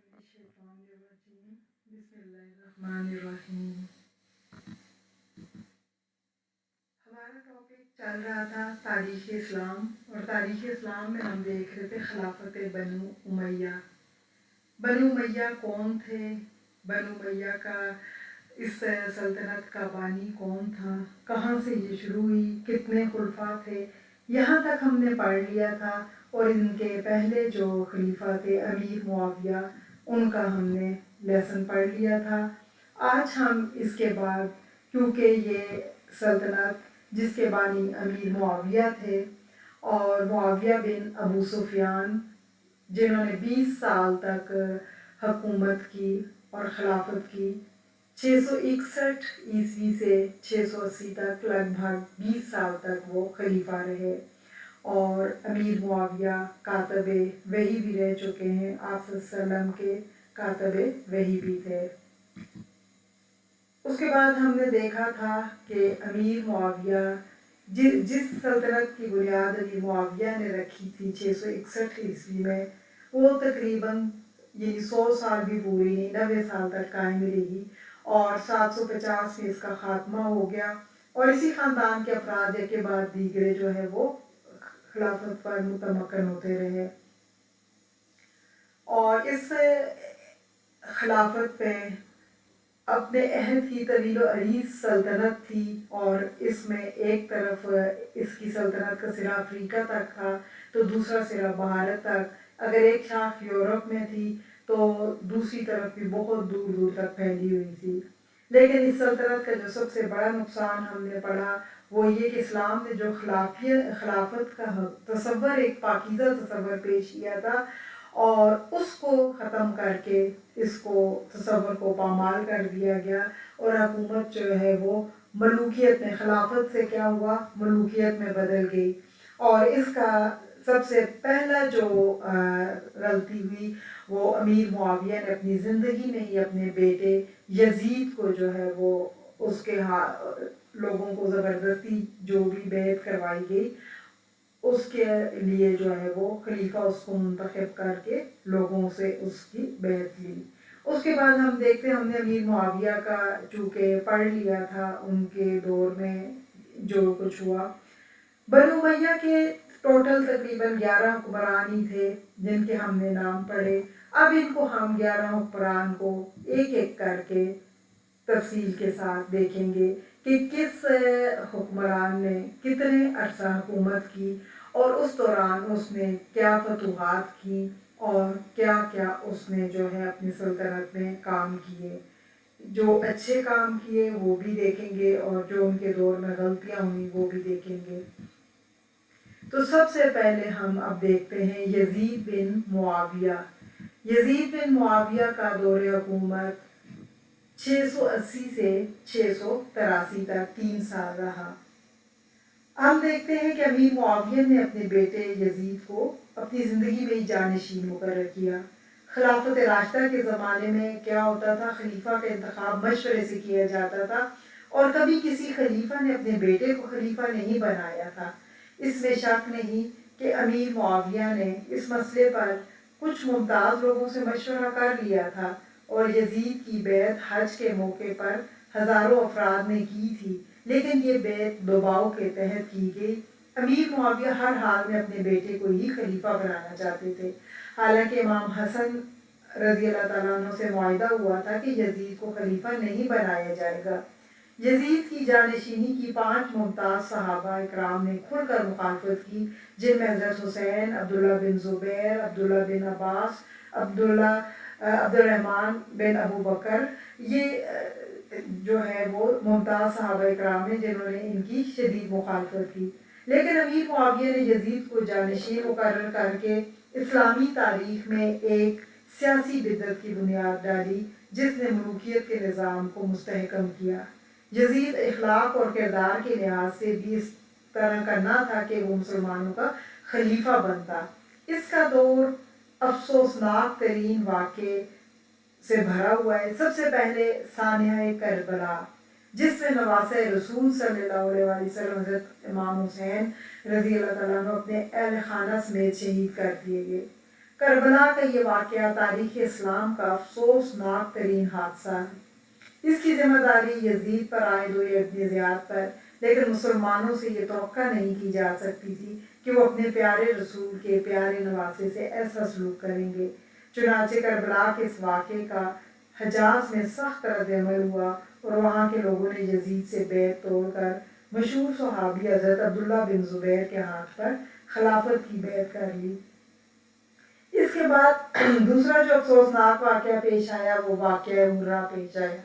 من الشیطان الرجیم بسم اللہ الرحمن الرحیم۔ ہمارا ٹاپک چل رہا تھا تاریخ اسلام، اور تاریخ اسلام میں ہم دیکھ رہے تھے خلافت بنو امیہ۔ بنو امیہ کون تھے؟ بنو امیہ کا اس سلطنت کا بانی کون تھا؟ کہاں سے یہ شروع ہوئی؟ کتنے خلفاء تھے؟ یہاں تک ہم نے پڑھ لیا تھا، اور ان کے پہلے جو خلیفہ تھے امیر معاویہ، ان کا ہم نے لیسن پڑھ لیا تھا۔ آج ہم اس کے بعد، کیونکہ یہ سلطنت جس کے بانی امیر معاویہ تھے، اور معاویہ بن ابو سفیان جنہوں نے 20 سال تک حکومت کی اور خلافت کی، 661 عیسوی سے 680 تک لگ بھگ 20 سال تک وہ خلیفہ رہے، اور امیر معاویہ کاتب وحی بھی رہ چکے ہیں، آپ صلی اللہ علیہ وسلم کے کاتب وحی بھی تھے۔ اس کے بعد ہم نے دیکھا تھا کہ امیر معاویہ جس سلطنت کی بنیاد امیر معاویہ نے رکھی تھی 661 عیسوی میں، وہ تقریباً 100 سال بھی پوری نہیں، 90 سال تک قائم رہی، اور 750 میں اس کا خاتمہ ہو گیا، اور اسی خاندان کے افراد ایک کے بعد دیگرے جو ہے وہ خلافت پر متمکن ہوتے رہے، اور اس خلافت پہ اپنے عہد کی طویل و عریض سلطنت تھی، اور اس میں ایک طرف اس کی سلطنت کا سرا افریقہ تک تھا تو دوسرا سرا بھارت تک، اگر ایک شاخ یورپ میں تھی تو دوسری طرف بھی بہت دور دور تک پھیلی ہوئی تھی۔ لیکن اس سلطنت کا جو سب سے بڑا نقصان ہم نے پڑھا وہ یہ کہ اسلام نے جو خلافت کا تصور، ایک پاکیزہ تصور پیش کیا تھا، اور اس کو ختم کر کے اس کو تصور کو پامال کر دیا گیا، اور حکومت جو ہے وہ ملوکیت میں، خلافت سے کیا ہوا، ملوکیت میں بدل گئی۔ اور اس کا سب سے پہلا جو غلطی ہوئی وہ امیر معاویہ نے اپنی زندگی میں ہی اپنے بیٹے یزید کو جو ہے وہ اس کے لوگوں کو زبردستی جو بھی بیعت کروائی گئی، اس کے لیے جو ہے وہ خلیفہ اس کو منتخب کر کے لوگوں سے اس کی بیعت لی۔ اس کے بعد ہم دیکھتے ہیں، ہم نے امیر معاویہ کا چونکہ پڑھ لیا تھا، ان کے دور میں جو کچھ ہوا۔ بنو امیہ کے ٹوٹل تقریباً 11 حکمران ہی تھے جن کے ہم نے نام پڑھے۔ اب ان کو ہم 11 حکمران کو ایک ایک کر کے تفصیل کے ساتھ دیکھیں گے کہ کس حکمران نے کتنے عرصہ حکومت کی، اور اس دوران اس نے کیا فتوحات کی، اور کیا کیا اس نے جو ہے اپنی سلطنت میں کام کیے۔ جو اچھے کام کیے وہ بھی دیکھیں گے، اور جو ان کے دور میں غلطیاں ہوئی وہ بھی دیکھیں گے۔ تو سب سے پہلے ہم اب دیکھتے ہیں یزید بن معاویہ۔ یزید بن معاویہ کا دور حکومت 680 سے 683 تک 3 سال رہا۔ ہم دیکھتے ہیں کہ امیر معاویہ نے اپنے بیٹے یزید کو اپنی زندگی میں ہی جانشین مقرر کیا۔ خلافت راشدہ کے زمانے میں کیا ہوتا تھا، خلیفہ کا انتخاب مشورے سے کیا جاتا تھا، اور کبھی کسی خلیفہ نے اپنے بیٹے کو خلیفہ نہیں بنایا تھا۔ اس میں شک نہیں کہ امیر معاویہ نے اس مسئلے پر کچھ ممتاز لوگوں سے مشورہ کر لیا تھا، اور یزید کی بیعت حج کے موقع پر ہزاروں افراد نے کی تھی، لیکن یہ بیعت دباؤ کے تحت کی گئی۔ امیر معاویہ ہر حال میں اپنے بیٹے کو ہی خلیفہ بنانا چاہتے تھے، حالانکہ امام حسن رضی اللہ تعالیٰ عنہ سے معاہدہ ہوا تھا کہ یزید کو خلیفہ نہیں بنایا جائے گا۔ یزید کی جانشینی کی 5 ممتاز صحابہ اکرام نے کھل کر مخالفت کی، جن میں حضرت حسین، عبداللہ بن زبیر، عبداللہ بن عباس، عبد الرحمن بن ابو بکر، یہ جو ہے وہ ممتاز صحابہ اکرام ہیں جنہوں نے ان کی شدید مخالفت کی۔ لیکن امیر معاویہ نے یزید کو جانشین مقرر کر کے اسلامی تاریخ میں ایک سیاسی بدعت کی بنیاد ڈالی جس نے ملوکیت کے نظام کو مستحکم کیا۔ یزید اخلاق اور کردار کے لحاظ سے بھی اس طرح کا نہ تھا کہ وہ مسلمانوں کا خلیفہ بنتا۔ اس کا دور افسوسناک ترین واقعے سے بھرا ہوا ہے۔ سب سے پہلے سانحہ کربلا، جس میں نواسۂ رسول صلی اللہ علیہ وسلم حضرت امام حسین رضی اللہ تعالیٰ عنہ اپنے اہل خانہ سمیت شہید کر دیے گئے۔ کربلا کا یہ واقعہ تاریخ اسلام کا افسوسناک ترین حادثہ ہے۔ اس کی ذمہ داری یزید پر عائد ہوئی ابن زیاد پر، لیکن مسلمانوں سے یہ توقع نہیں کی جا سکتی تھی کہ وہ اپنے پیارے رسول کے پیارے نواسے سے ایسا سلوک کریں گے۔ چنانچہ کربلا کے اس واقعے کا حجاز میں سخت رد عمل ہوا اور وہاں کے لوگوں نے یزید سے بیعت توڑ کر مشہور صحابی حضرت عبداللہ بن زبیر کے ہاتھ پر خلافت کی بیعت کر لی۔ اس کے بعد دوسرا جو افسوسناک واقعہ پیش آیا وہ واقعہ مرہ پیش آیا،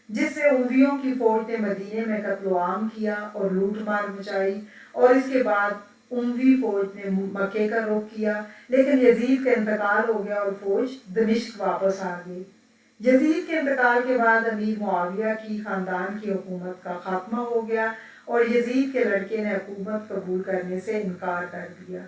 جس سے امویوں کی فوج نے مدینے میں قتل و عام کیا اور لوٹ مار مچائی، اور اس کے بعد اموی فوج نے مکے کا رخ کیا، لیکن یزید کا انتقال ہو گیا اور فوج دمشق واپس آ گئی۔ یزید کے انتقال کے بعد امیر معاویہ کی خاندان کی حکومت کا خاتمہ ہو گیا اور یزید کے لڑکے نے حکومت قبول کرنے سے انکار کر دیا۔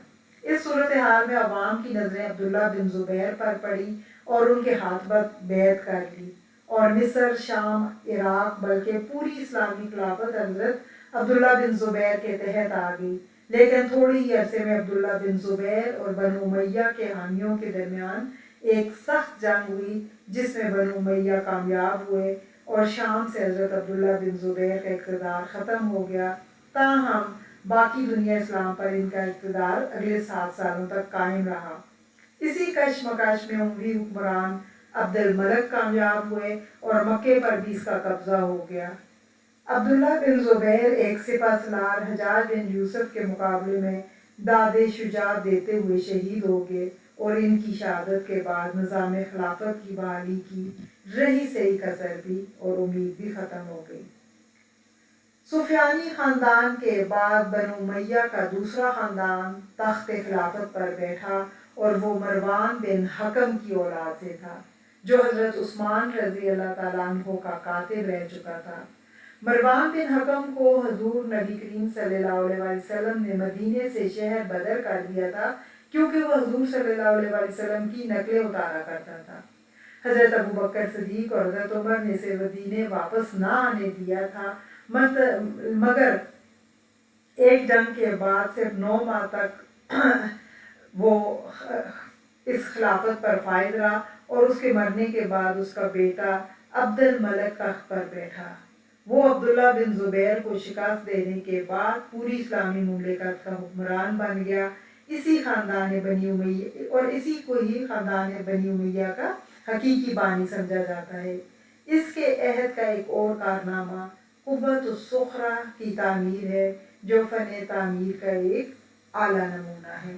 اس صورتحال میں عوام کی نظریں عبداللہ بن زبیر پر پڑی اور ان کے ہاتھ بیعت کر لی، اور مصر، شام، عراق بلکہ پوری اسلامی خلافت حضرت عبداللہ بن زبیر کے تحت آ گئی۔ لیکن تھوڑے ہی عرصے میں عبداللہ بن زبیر اور بنو امیہ کے حامیوں کے درمیان ایک سخت جنگ ہوئی، جس میں بنو امیہ کامیاب ہوئے اور شام سے حضرت عبداللہ بن زبیر کا اقتدار ختم ہو گیا۔ تاہم باقی دنیا اسلام پر ان کا اقتدار اگلے 7 سالوں تک قائم رہا۔ اسی کشمکش میں اموی حکمران عبد الملک کامیاب ہوئے اور مکے پر بھی اس کا قبضہ ہو گیا۔ عبداللہ بن زبیر ایک سپہ سالار حجاج بن یوسف کے مقابلے میں داد شجاعت دیتے ہوئے شہید ہو گئے، اور ان کی شہادت کے بعد نظام خلافت کی بحالی کی رہی سہی کسر بھی اور امید بھی ختم ہو گئی۔ سفیانی خاندان کے بعد بنو امیہ کا دوسرا خاندان تخت خلافت پر بیٹھا، اور وہ مروان بن حکم کی اولاد سے تھا، جو حضرت عثمان رضی اللہ تعالیٰ عنہ کا کاتب رہ چکا تھا۔ مروان بن حکم کو حضور نبی کریم صلی اللہ علیہ وسلم نے مدینے سے شہر بدر کر دیا تھا، کیونکہ وہ حضور صلی اللہ علیہ وسلم کی نقلیں اتارا کرتا تھا۔ حضرت ابوبکر صدیق اور حضرت عمر نے اسے مدینے واپس نہ آنے دیا تھا، مگر ایک جنگ کے بعد صرف 9 ماہ تک وہ اس خلافت پر فائز رہا، اور اس کے مرنے کے بعد اس کا بیٹا عبد الملک تخت پر بیٹھا۔ وہ عبداللہ بن زبیر کو شکست دینے کے بعد پوری اسلامی مملکت کا حکمران بن گیا۔ اسی خاندان بنی امیہ اور اسی کو ہی خاندان بنی امیہ کا حقیقی بانی سمجھا جاتا ہے۔ اس کے عہد کا ایک اور کارنامہ قبۃ الصخرہ کی تعمیر ہے، جو فن تعمیر کا ایک اعلیٰ نمونہ ہے۔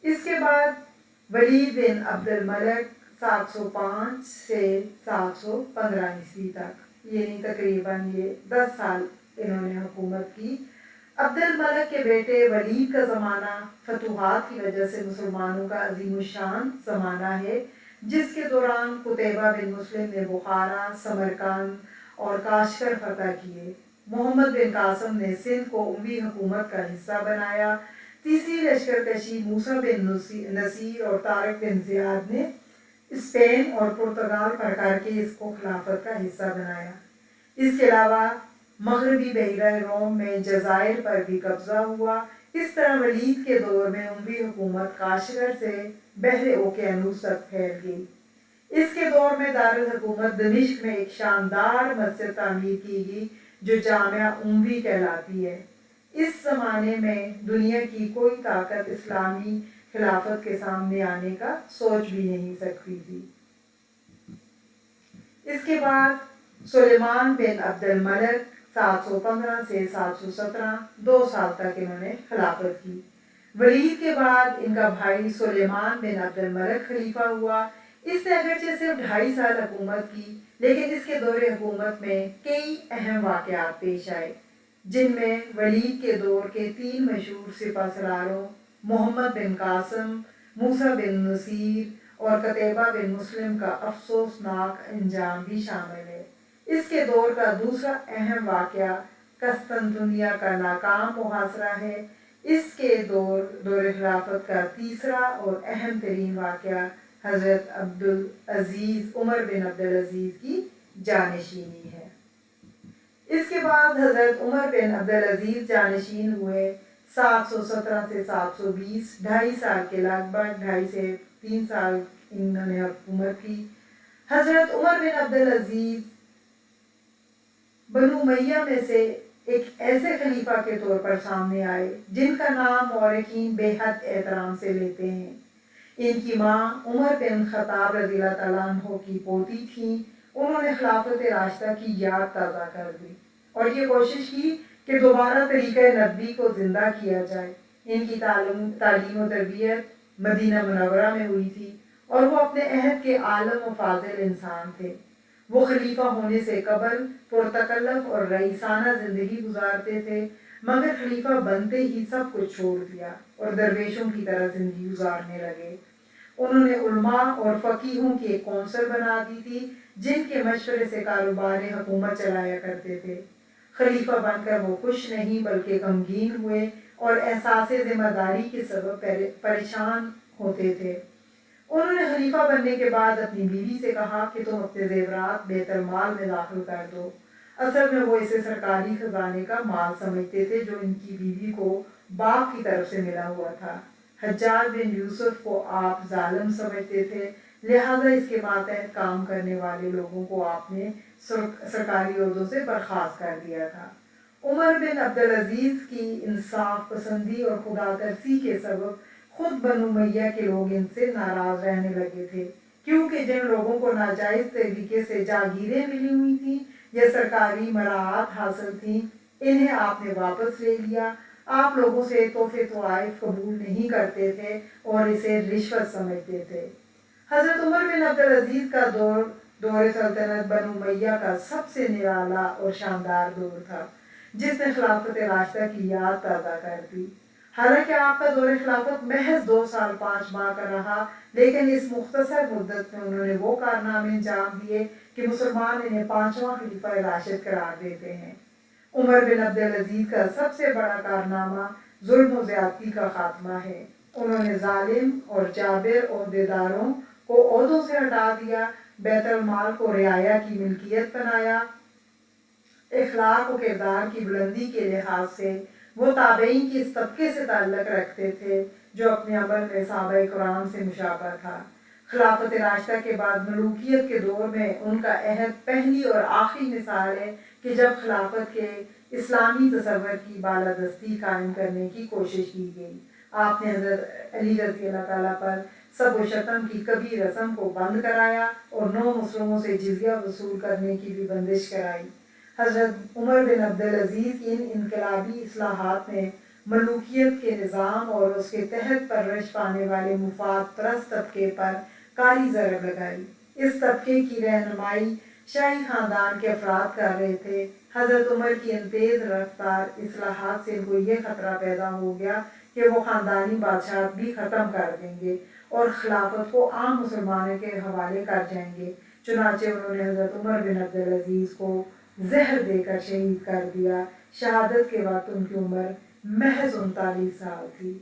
اس کے بعد ولید بن عبد الملک 705 سے 715 عیسوی تک، یعنی تقریباً یہ 10 سال انہوں نے حکومت کی۔ عبد الملک کے بیٹے ولید کا زمانہ فتوحات کی وجہ سے مسلمانوں کا عظیم الشان زمانہ ہے، جس کے دوران قتیبہ بن مسلم نے بخارا، سمرقند اور کاشغر فتح کیے۔ محمد بن قاسم نے سندھ کو اموی حکومت کا حصہ بنایا۔ تیسری لشکرکشی موسیٰ بن نصیر اور طارق بن زیاد نے اسپین اور پرتگال پر کر کے اس کو خلافت کا حصہ بنایا۔ اس کے علاوہ مغربی بحیرہ روم میں جزائر پر بھی قبضہ ہوا۔ اس طرح ولید کے دور میں اموی حکومت کاشغر سے بحر اوقیانوس تک پھیل گئی۔ اس کے دور میں دارالحکومت دمشق میں ایک شاندار مسجد تعمیر کی گئی، جو جامعہ اموی کہلاتی ہے۔ اس زمانے میں دنیا کی کوئی طاقت اسلامی خلافت کے سامنے آنے کا سوچ بھی نہیں سکتی تھی۔ اس کے بعد سلیمان بن عبد الملک 715 سے 717 2 سال تک انہوں نے خلافت کی۔ ولید کے بعد ان کا بھائی سلیمان بن عبد الملک خلیفہ ہوا۔ اس نے اگرچہ صرف 2.5 سال حکومت کی، لیکن اس کے دور حکومت میں کئی اہم واقعات پیش آئے، جن میں ولید کے دور کے 3 مشہور سپہ سالاروں محمد بن قاسم، موسیٰ بن نصیر اور قتیبہ بن مسلم کا افسوسناک انجام بھی شامل ہے۔ اس کے دور کا دوسرا اہم واقعہ قسطنطنیہ کا ناکام محاصرہ ہے۔ اس کے دور خلافت کا تیسرا اور اہم ترین واقعہ حضرت عمر بن عبدالعزیز کی جانشینی ہے۔ اس کے بعد حضرت عمر بن عبدالعزیز جانشین ہوئے۔ 717 سے 720 2.5 سال کے لگ بھگ 2.5 سے 3 سال انہوں نے حکومت کی۔ حضرت عمر بن عبدالعزیز بنو امیہ میں سے ایک ایسے خلیفہ کے طور پر سامنے آئے جن کا نام مورخین بے حد احترام سے لیتے ہیں۔ ان کی ماں عمر بن خطاب رضی اللہ تعالیٰ عنہ کی پوتی تھیں۔ انہوں نے خلافت راشدہ کی یاد تازہ کر دی اور یہ کوشش کی کہ دوبارہ طریقہ نبوی کو زندہ کیا جائے۔ ان کی تعلیم و تربیت مدینہ منورہ میں ہوئی تھی اور وہ اپنے عہد کے عالم و فاضل انسان تھے۔ وہ خلیفہ ہونے سے قبل پرتکلف اور رئیسانہ زندگی گزارتے تھے، مگر خلیفہ بنتے ہی سب کچھ چھوڑ دیا اور درویشوں کی طرح زندگی گزارنے لگے۔ انہوں نے علماء اور فقیہوں کی ایک کونسل بنا دی تھی جن کے مشورے سے کاروبار حکومت چلایا کرتے تھے۔ خلیفہ بن کر وہ خوش نہیں بلکہ غمگین ہوئے اور احساس ذمہ داری کے سبب پریشان ہوتے تھے۔ انہوں نے خلیفہ بننے کے بعد اپنی بیوی سے کہا کہ تم اپنے زیورات بیت المال میں داخل کر دو۔ اصل میں وہ اسے سرکاری خزانے کا مال سمجھتے تھے جو ان کی بیوی کو باپ کی طرف سے ملا ہوا تھا۔ حجاج بن یوسف کو آپ ظالم سمجھتے تھے، لہذا اس کے ماتحت کام کرنے والے لوگوں کو آپ نے سرکاری عہدوں سے برخاست کر دیا تھا۔ عمر بن عبدالعزیز کی انصاف پسندی اور خدا ترسی کے سبب خود بنو امیہ کے لوگ ان سے ناراض رہنے لگے تھے، کیونکہ جن لوگوں کو ناجائز طریقے سے جاگیریں ملی ہوئی تھیں یا سرکاری مراعات حاصل تھیں، انہیں آپ نے واپس لے لیا۔ آپ لوگوں سے تحفے طوائف قبول نہیں کرتے تھے اور اسے رشوت سمجھتے تھے۔ حضرت عمر بن عبدالعزیز کا دور سلطنت بنو امیہ کا سب سے نرالا اور شاندار دور تھا جس نے خلافت راشدہ کی یاد تازہ کر دی۔ حالانکہ آپ کا دور خلافت محض 2 سال 5 ماہ کا رہا، لیکن اس مختصر مدت میں انہوں نے وہ کارنامے انجام دیے کہ مسلمان انہیں 5واں خلیفہ راشد قرار دیتے ہیں۔ عمر بن عبدالعزیز کا سب سے بڑا کارنامہ ظلم و زیادتی کا خاتمہ ہے۔ انہوں نے ظالم اور جابر عہدیداروں کو عہدوں سے ہٹا دیا، بیت المال کو رعایا کی ملکیت بنایا۔ اخلاق و کردار کی بلندی کے لحاظ سے وہ تابعین کی اس طبقے سے تعلق رکھتے تھے جو اپنے عمل میں صحابہ کرام سے مشابہ تھا۔ خلافت راشدہ کے بعد ملوکیت کے دور میں ان کا عہد پہلی اور آخری مثال ہے کہ جب خلافت کے اسلامی تصور کی بالادستی قائم کرنے کی کوشش کی گئی۔ آپ نے حضرت علی رضی اللہ تعالیٰ پر سب و شتم کی کبھی رسم کو بند کرایا اور 9 مسلموں سے جزیہ وصول کرنے کی بھی بندش کرائی۔ حضرت عمر بن عبدالعزیز کی ان انقلابی اصلاحات نے ملوکیت کے نظام اور اس کے تحت پرورش پانے والے مفاد پرست طبقے پر کاری ضرب لگائی۔ اس طبقے کی رہنمائی شاہی خاندان کے افراد کر رہے تھے۔ حضرت عمر کی ان تیز رفتار اصلاحات سے ان کو یہ خطرہ پیدا ہو گیا کہ وہ خاندانی بادشاہت بھی ختم کر دیں گے اور خلافت کو عام مسلمانوں کے حوالے کر جائیں گے۔ چنانچہ انہوں نے حضرت عمر بن عبدالعزیز کو زہر دے کر شہید کر دیا۔ شہادت کے وقت ان کی عمر محض 39 سال تھی۔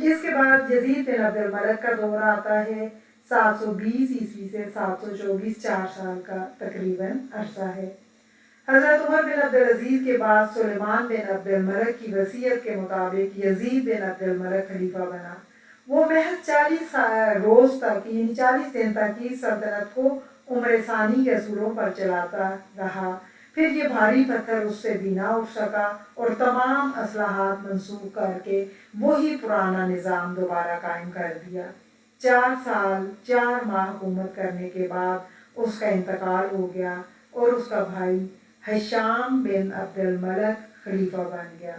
اس کے بعد یزید بن عبد الملک کا دور آتا ہے۔ 720 عیسوی سے 724 4 سال کا تقریباً عرصہ ہے۔ حضرت عمر بن عبدالعزیز کے بعد سلیمان بن عبد الملک کی وصیت کے مطابق یزید بن عبد الملک خلیفہ بنا۔ وہ محض 40 روز تک یعنی 40 دن تک اس سلطنت کو عمر ثانی کے اصولوں پر چلاتا رہا۔ پھر یہ بھاری پتھر اس سے بھی نہ اٹھ سکا اور تمام اصلاحات منسوخ کر کے وہی پرانا نظام دوبارہ قائم کر دیا۔ 4 سال 4 ماہ حکومت کرنے کے بعد اس کا انتقال ہو گیا اور اس کا بھائی ہشام بن عبد الملک خلیفہ بن گیا۔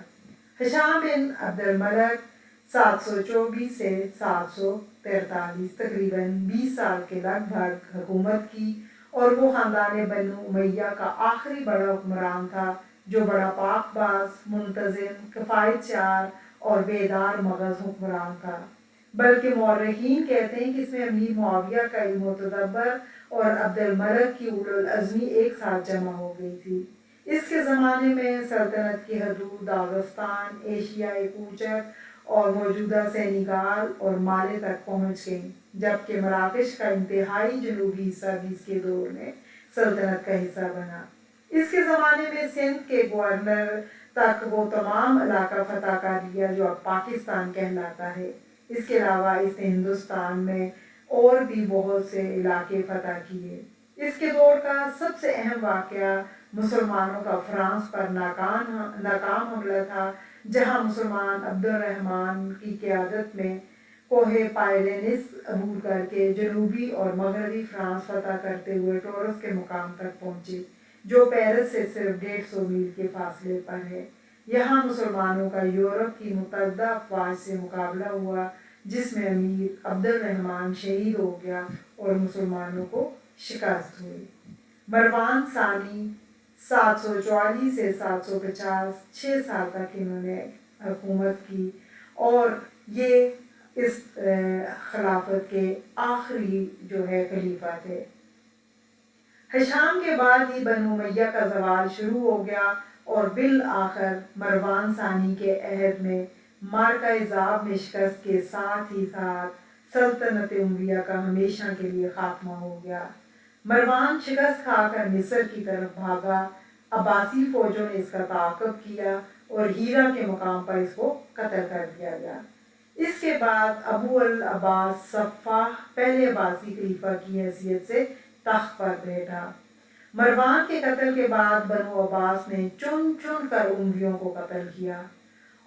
ہشام بن عبد الملک 724 سے 743 تقریباً 20 سال کے لگ بھگ حکومت کی اور وہ خاندان بنو امیہ کا آخری بڑا حکمران تھا جو بڑا پاک باز، منتظم، کفایت چار اور بیدار مغز حکمران تھا۔ بلکہ مورخین کہتے ہیں کہ اس میں امیر معاویہ کا علم و تدبر اور عبد الملک کی اولو العزمی ایک ساتھ جمع ہو گئی تھی۔ اس کے زمانے میں سلطنت کی حدود داغستان، ایشیائے کوچک اور موجودہ سینیگال اور مالے تک پہنچ گئیں، جبکہ مراکش کا انتہائی جنوبی حصہ بھی اس کے دور میں سلطنت کا حصہ بنا۔ اس کے زمانے میں سندھ کے گورنر تک وہ تمام علاقہ فتح کر لیا جو اب پاکستان کہلاتا ہے۔ اس کے علاوہ اس نے ہندوستان میں اور بھی بہت سے علاقے فتح کیے۔ اس کے دور کا سب سے اہم واقعہ مسلمانوں کا فرانس پر ناکام حملہ تھا، جہاں مسلمان عبد الرحمن کی قیادت میں کوہ پائرینس عبور کر کے جنوبی اور مغربی فرانس فتح کرتے ہوئے ٹورس کے مقام تک پہنچے، جو پیرس سے صرف 150 میل کے فاصلے پر ہے۔ یہاں مسلمانوں کا یورپ کی متحدہ افواج سے مقابلہ ہوا، جس میں امیر عبد الرحمن شہید ہو گیا اور مسلمانوں کو شکست ہوئی۔ مروان ثانی 744 سے 750 6 سال تک انہوں نے حکومت کی اور یہ اس خلافت کے آخری جو ہے خلیفہ تھے۔ ہشام کے بعد ہی بنو امیہ کا زوال شروع ہو گیا اور بالآخر مروان ثانی کے عہد میں معرکہ ذاب میں شکست کے ساتھ ہی ساتھ سلطنت امیہ کا ہمیشہ کے لیے خاتمہ ہو گیا۔ مروان شکست کھا کر مصر کی طرف بھاگا۔ عباسی فوجوں نے اس کا تعاقب کیا اور ہیرا کے مقام پر اس کو قتل کر دیا گیا۔ اس کے بعد ابو العباس صفاح پہلے عباسی خلیفہ کی حیثیت سے تخت پر بیٹھا۔ مروان کے قتل کے بعد بنو عباس نے چن چن کر امویوں کو قتل کیا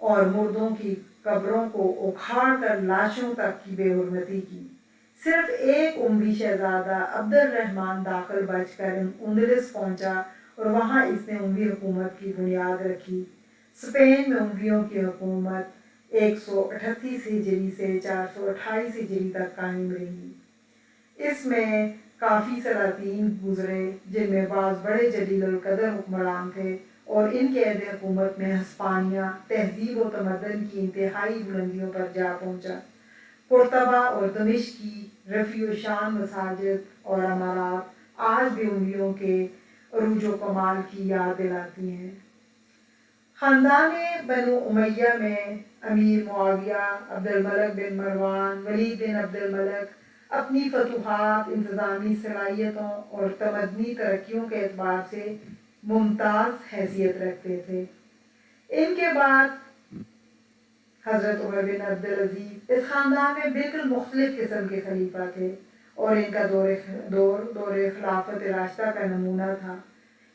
اور مردوں کی قبروں کو اکھاڑ کر لاشوں تک کی بے حرمتی کی۔ صرف ایک اموی شہزادہ عبد الرحمن داخل بچ کر اندلس پہنچا اور وہاں اس نے اموی حکومت کی بنیاد رکھی۔ اسپین میں امویوں کی حکومت 138 ہجری سے 428 ہجری تک قائم رہی۔ اس میں کافی سلاطین گزرے، جن میں بعض بڑے جلیل القدر حکمران تھے اور ان کے عہد حکومت میں ہسپانیہ تہذیب و تمدن کی انتہائی بلندیوں پر جا پہنچا۔ قرطبہ اور دمشق کی رفیع الشان مساجد اور عمارات آج بھی امویوں کے عروج و کمال کی یاد دلاتی ہیں۔ خاندان بنو امیہ میں امیر معاویہ، عبد الملک بن مروان، ولید بن عبد الملک اپنی فتوحات، انتظامی صلاحیتوں اور تمدنی ترقیوں کے اعتبار سے ممتاز حیثیت رکھتے تھے۔ ان کے بعد حضرت عمر بن عبدالعزیز اس خاندان میں بالکل مختلف قسم کے خلیفہ تھے اور ان کا دور خلافت راشدہ کا نمونہ تھا۔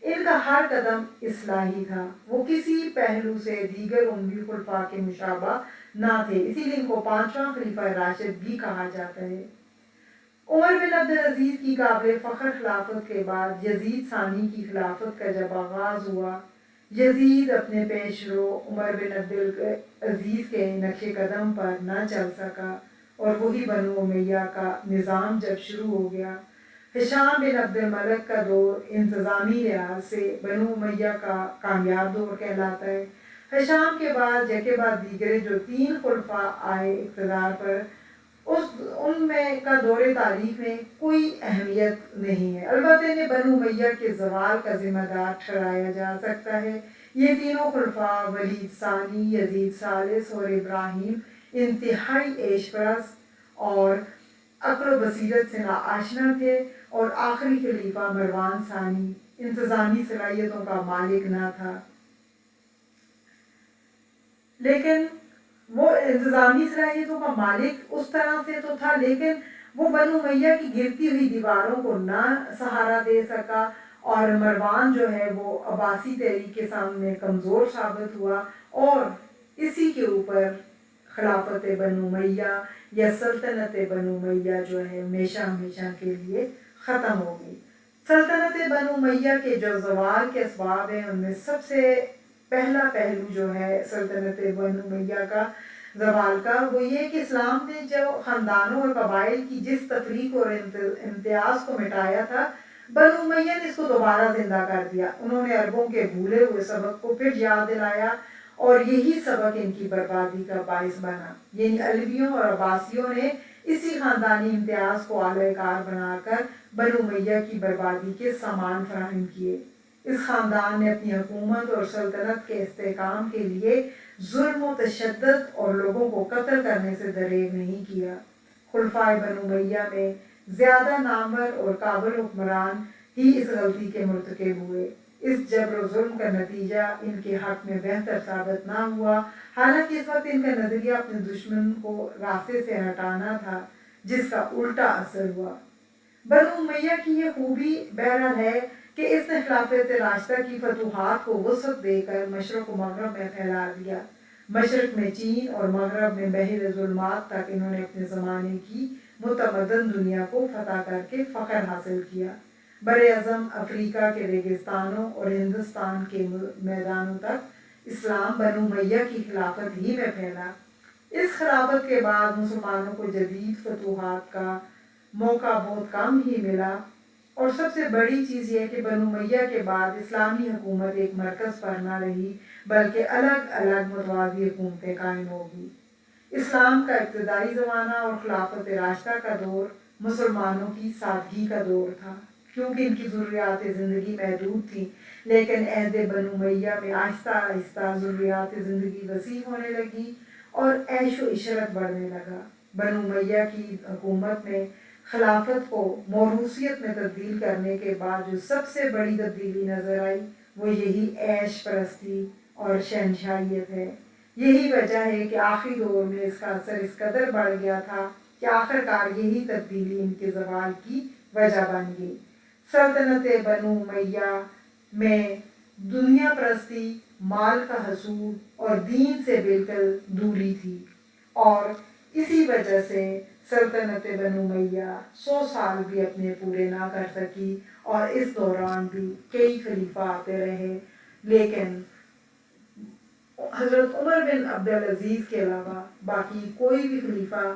ان کا ہر قدم اصلاحی تھا، وہ کسی پہلو سے دیگر اموی خلفاء کے مشابہ نہ تھے، اسی لیے ان کو 5واں خلیفہ راشد بھی کہا جاتا ہے۔ عمر بن عبدالعزیز کی قابل فخر خلافت کے بعد یزید ثانی کی خلافت کا جب آغاز ہوا، یزید اپنے پیشرو عمر بن عبدالعزیز کے نقش قدم پر نہ چل سکا اور وہی بنو امیہ کا نظام جب شروع ہو گیا۔ ہشام بن عبد الملک کا دور انتظامی لحاظ سے بنو امیہ کا کامیاب دور کہلاتا ہے۔ ہشام کے بعد یکے بعد دیگرے جو 3 خلفاء آئے اقتدار پر، ان میں کا دور تاریخ میں کوئی اہمیت نہیں ہے، البتہ انہیں بنو امیہ کے زوال کا ذمہ دار ٹھہرایا جا سکتا ہے۔ یہ تینوں خلفاء ولید ثانی، یزید ثالث اور ابراہیم انتہائی عیش پرست اور عقل و بصیرت سے ناآشنا تھے، اور آخری خلیفہ مروان ثانی انتظامی صلاحیتوں کا مالک نہ تھا، لیکن وہ انتظامی صلاحیتوں کا مالک اس طرح سے تو تھا، لیکن وہ بنو امیہ کی گرتی ہوئی دیواروں کو نہ سہارا دے سکا، اور مروان جو ہے وہ عباسی تحریک کے سامنے کمزور ثابت ہوا، اور اسی کے اوپر خلافت بنو امیہ یا سلطنت بنو امیہ جو ہے ہمیشہ ہمیشہ کے لیے ختم ہو گئی۔ سلطنت بنو امیہ کے جو زوال کے اسباب ہیں، ان میں سب سے پہلا پہلو جو ہے سلطنت بنو امیہ کا زوال کا، وہ یہ کہ اسلام نے جو خاندانوں اور قبائل کی جس تفریق اور امتیاز کو مٹایا تھا، بنو امیہ نے اس کو دوبارہ زندہ کر دیا۔ انہوں نے عربوں کے بھولے ہوئے سبق کو پھر یاد دلایا، اور یہی سبق ان کی بربادی کا باعث بنا، یعنی علویوں اور عباسیوں نے اسی خاندانی امتیاز کو اعلی کار بنا کر بنو امیہ کی بربادی کے سامان فراہم کیے۔ اس خاندان نے اپنی حکومت اور سلطنت کے استحکام کے لیے ظلم و تشدد اور لوگوں کو قتل کرنے سے دریغ نہیں کیا۔ خلفائے بنو امیہ میں زیادہ نامور اور قابل حکمران ہی اس غلطی کے مرتکب ہوئے۔ اس جبر و ظلم کا نتیجہ ان کے حق میں بہتر ثابت نہ ہوا، حالانکہ اس وقت ان کا نظریہ اپنے دشمن کو راستے سے ہٹانا تھا، جس کا الٹا اثر ہوا۔ بنو امیہ کی یہ خوبی بہرحال ہے کہ اس نے خلافت راشدہ کی فتوحات کو وسعت دے کر مشرق و مغرب میں پھیلا دیا۔ مشرق میں چین اور مغرب میں بحر ظلمات تک انہوں نے اپنے زمانے کی متمدن دنیا کو فتح کر کے فخر حاصل کیا۔ براعظم افریقہ کے ریگستانوں اور ہندوستان کے میدانوں تک اسلام بنو امیہ کی خلافت ہی میں پھیلا۔ اس خلافت کے بعد مسلمانوں کو جدید فتوحات کا موقع بہت کم ہی ملا، اور سب سے بڑی چیز یہ کہ بنو امیہ کے بعد اسلامی حکومت ایک مرکز پر نہ رہی بلکہ الگ الگ متوازی حکومتیں قائم ہوگی۔ اسلام کا ابتدائی زمانہ اور خلافت راشدہ کا دور مسلمانوں کی سادگی کا دور تھا، کیونکہ ان کی ضروریات زندگی محدود تھیں، لیکن عہد بنو امیہ میں آہستہ آہستہ ضروریات زندگی وسیع ہونے لگی اور عیش و عشرت بڑھنے لگا۔ بنو امیہ کی حکومت میں خلافت کو موروثیت میں تبدیل کرنے کے بعد جو سب سے بڑی تبدیلی نظر آئی وہ یہی عیش پرستی اور شہنشاہیت ہے۔ یہی وجہ ہے کہ آخری دور میں اس کا اثر اس قدر بڑھ گیا تھا کہ آخرکار یہی تبدیلی ان کے زوال کی وجہ بن گئی۔ سلطنت بنو امیہ میں دنیا پرستی، مال کا حصول اور دین سے بالکل دوری تھی، اور اسی وجہ سے سلطنت بنو امیہ 100 سال بھی اپنے پورے نہ کر سکی، اور اس دوران بھی کئی خلیفہ آتے رہے، لیکن حضرت عمر بن عبدالعزیز کے علاوہ باقی کوئی بھی خلیفہ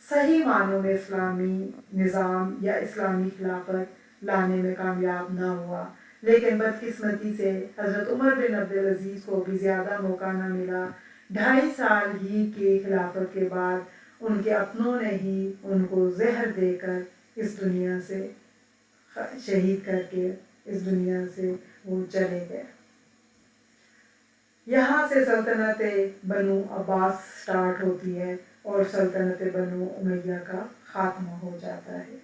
صحیح معنوں میں اسلامی نظام یا اسلامی خلافت لانے میں کامیاب نہ ہوا۔ لیکن بدقسمتی سے حضرت عمر بن عبدالعزیز کو بھی زیادہ موقع نہ ملا۔ 2.5 سال ہی کی خلافت کے بعد ان کے اپنوں نے ہی ان کو زہر دے کر اس دنیا سے شہید کر کے اس دنیا سے وہ چلے گئے۔ یہاں سے سلطنت بنو عباس سٹارٹ ہوتی ہے اور سلطنت بنو امیہ کا خاتمہ ہو جاتا ہے۔